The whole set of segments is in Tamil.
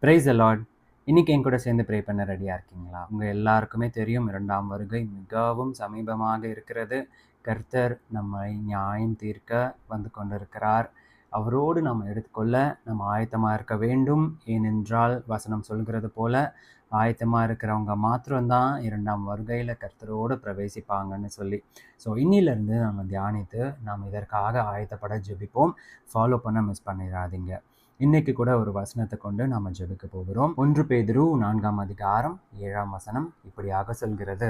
Praise the Lord. இன்னைக்கு என் கூட சேர்ந்து ப்ரே பண்ண ரெடியாக இருக்கீங்களா? உங்கள் எல்லாருக்குமே தெரியும், இரண்டாம் வருகை மிகவும் சமீபமாக இருக்கிறது. கர்த்தர் நம்மை நியாயம் தீர்க்க வந்து கொண்டிருக்கிறார். அவரோடு நாம் எடுத்துக்கொள்ள நம்ம ஆயத்தமாக இருக்க வேண்டும். ஏனென்றால் வசனம் சொல்கிறது போல ஆயத்தமாக இருக்கிறவங்க மாத்திரம்தான் இரண்டாம் வருகையில் கர்த்தரோடு பிரவேசிப்பாங்கன்னு சொல்லி. ஸோ இன்னிலிருந்து நம்ம தியானித்து நாம் இதற்காக ஆயத்தப்பட ஜெபிப்போம். ஃபாலோ பண்ண மிஸ் பண்ணிடாதீங்க. இன்னைக்கு கூட ஒரு வசனத்தை கொண்டு நாம ஜெபிக்க போகிறோம். 1 பேதுரு 4ஆம் அதிகாரம் 7ஆம் வசனம் இப்படியாக சொல்கிறது: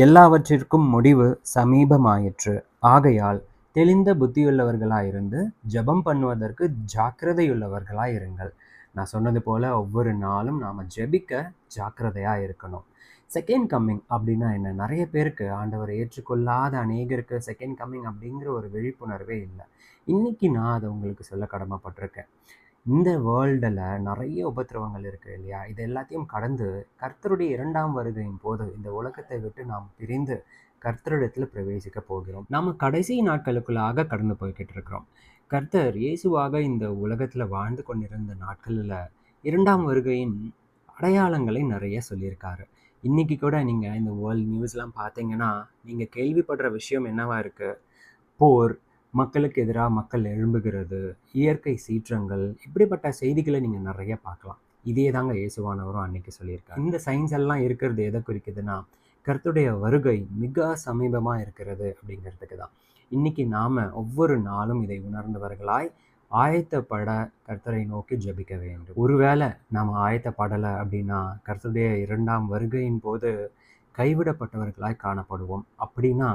எல்லாவற்றிற்கும் முடிவு சமீபமாயிற்று. ஆகையால் தெளிந்த புத்தியுள்ளவர்களாயிருந்து ஜெபம் பண்ணுவதற்கு ஜாக்கிரதையுள்ளவர்களாயிருங்கள். நான் சொன்னது போல ஒவ்வொரு நாளும் நாம ஜெபிக்க ஜாக்கிரதையா இருக்கணும். செகண்ட் கம்மிங் அப்படின்னா என்ன? நிறைய பேருக்கு, ஆண்டவரை ஏற்றுக்கொள்ளாத அநேகருக்கு செகண்ட் கம்மிங் அப்படிங்கிற ஒரு விழிப்புணர்வே இல்லை. இன்னைக்கு நான் அதை உங்களுக்கு சொல்ல கடமைப்பட்டிருக்கேன். இந்த வேர்ல்டில் நிறைய உபத்திரவங்கள் இருக்குது இல்லையா? இது எல்லாத்தையும் கடந்து கர்த்தருடைய இரண்டாம் வருகையின் போது இந்த உலகத்தை விட்டு நாம் பிரிந்து கர்த்தரிடத்தில் பிரவேசிக்க போகிறோம். நாம் கடைசி நாட்களுக்குள்ளாக கடந்து போய்கிட்டு இருக்கிறோம். கர்த்தர் இயேசுவாக இந்த உலகத்தில் வாழ்ந்து கொண்டிருந்த நாட்களில் இரண்டாம் வருகையின் அடையாளங்களை நிறைய சொல்லியிருக்காரு. இன்னைக்கு கூட நீங்கள் இந்த வேர்ல்ட் நியூஸ்லாம் பார்த்தீங்கன்னா நீங்கள் கேள்விப்படுற விஷயம் என்னவா இருக்குது? போர், மக்களுக்கு எதிராக மக்கள் எழும்புகிறது, இயற்கை சீற்றங்கள், இப்படிப்பட்ட செய்திகளை நீங்கள் நிறைய பார்க்கலாம். இதே தாங்க இயேசுவானவரும் அன்னைக்கு சொல்லியிருக்காரு. இந்த சயின்ஸ் எல்லாம் இருக்கிறது எதை குறிக்குதுன்னா, கர்த்தருடைய வருகை மிக சமீபமாக இருக்கிறது அப்படிங்கிறதுக்கு தான். இன்னைக்கு நாம் ஒவ்வொரு நாளும் இதை உணர்ந்தவர்களாய் ஆயத்தப்பட கர்த்தரை நோக்கி ஜெபிக்க வேண்டும். ஒருவேளை நாம் ஆயத்தப்படலை அப்படின்னா கர்த்தருடைய இரண்டாம் வருகையின் போது கைவிடப்பட்டவர்களாய் காணப்படுவோம். அப்படின்னா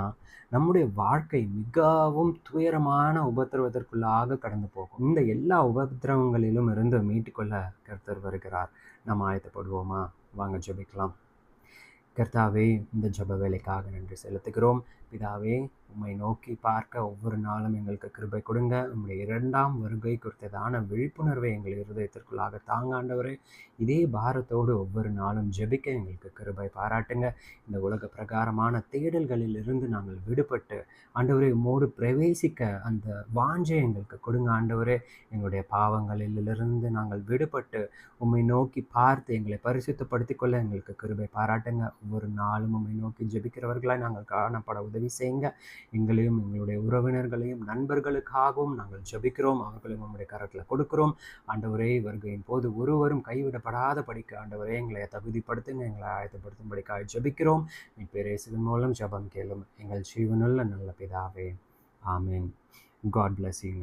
நம்முடைய வாழ்க்கை மிகவும் துயரமான உபத்திரவத்திற்குள்ளாக கடந்து போகும். இந்த எல்லா உபத்திரவங்களிலும் இருந்து மீட்டுக்கொள்ள கர்த்தர் வருகிறார். நாம் ஆயத்தப்படுவோமா? வாங்க ஜெபிக்கலாம். கர்த்தாவே, இந்த ஜெப வேலைக்காக நன்றி செலுத்துகிறோம். பிதாவே, உம்மை நோக்கி பார்க்க ஒவ்வொரு நாளும் எங்களுக்கு கிருபை கொடுங்க. உம்முடைய இரண்டாம் வருகை குறித்ததான விழிப்புணர்வை எங்கள் இருதயத்திற்குள்ளாக தாங்க ஆண்டவரே. இதே பாரத்தோடு ஒவ்வொரு நாளும் ஜெபிக்க எங்களுக்கு கிருபை பாராட்டுங்க. இந்த உலக பிரகாரமான தேடல்களில் இருந்து நாங்கள் விடுபட்டு ஆண்டவரே உம்மோடு பிரவேசிக்க அந்த வாஞ்சை எங்களுக்கு கொடுங்க ஆண்டவரே. எங்களுடைய பாவங்களிலிருந்து நாங்கள் விடுபட்டு உம்மை நோக்கி பார்த்து எங்களை பரிசுத்தப்படுத்திக் கொள்ள எங்களுக்கு கிருபை பாராட்டுங்க. ஒவ்வொரு நாளும் உம்மை நோக்கி ஜெபிக்கிறவர்களாய் நாங்கள் காணப்பட உதவி செய்யுங்க. எங்களையும் எங்களுடைய உறவினர்களையும் நண்பர்களுக்காகவும் நாங்கள் ஜெபிக்கிறோம். அவர்களையும் உம்முடைய கரத்தில் கொடுக்கிறோம். ஆண்டவரே, வருகையின் போது ஒருவரும் கைவிடப்படாத படிக்க ஆண்டவரே எங்களை தகுதிப்படுத்துங்க. எங்களை ஆயத்தப்படுத்தும்படிக்காக ஜெபிக்கிறோம். மீட்பர் இயேசுவின் மூலம் ஜெபம் கேளும் எங்கள் ஜீவனுள்ள நல்ல பிதாவே. ஆமென். God bless you.